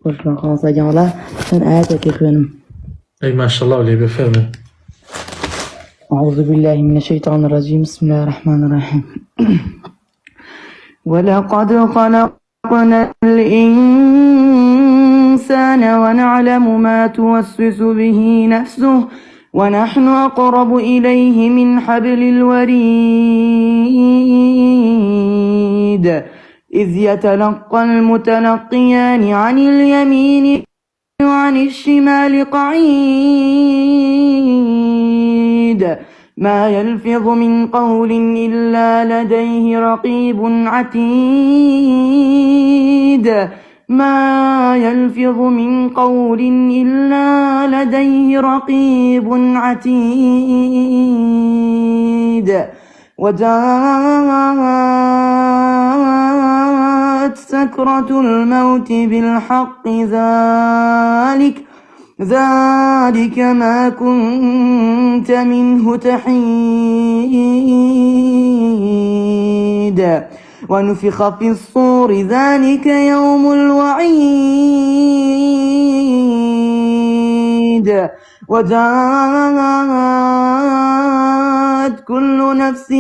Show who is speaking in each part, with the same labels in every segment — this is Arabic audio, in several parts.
Speaker 1: خوشبخت خلاص جماعة من آياتك يخوانم.
Speaker 2: أي ما شاء الله ولي بفرمي.
Speaker 1: أعوذ بالله من الشيطان الرجيم. بسم الله الرحمن الرحيم. ولقد خلقنا الإنسان ونعلم ما توسوس به نفسه ونحن أقرب إليه من حبل الوريد إذ يتلقى المتلقيان عن اليمين وعن الشمال قعيد ما يلفظ من قول إلا لديه رقيب عتيد ما يلفظ من قول إلا لديه رقيب عتيد وجاءت سكرة الموت بالحق ذلك ما كنت منه تحيد ونفخ في الصور ذلك يوم الوعيد وجاءت كل نفس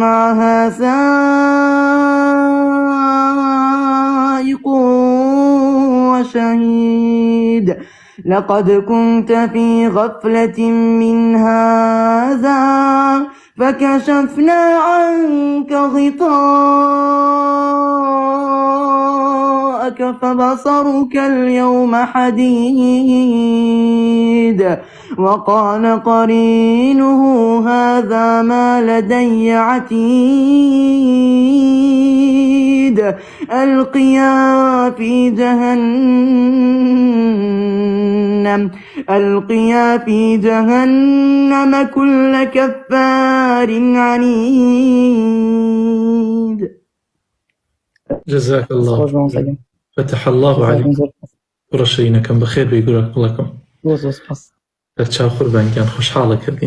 Speaker 1: معها سائق وشهيد لقد كنت في غفلة من هذا فكشفنا عنك غطاءك فبصرك اليوم حديد وقال قرينه هذا ما لدي عتيد ألقيا في جهنم كل كفار عنيد.
Speaker 2: جزاك الله. فتح الله عليك. ورشينا كم بخير بيقولك لكم.
Speaker 1: بس.
Speaker 2: تشاو قربان كان خوش حالك.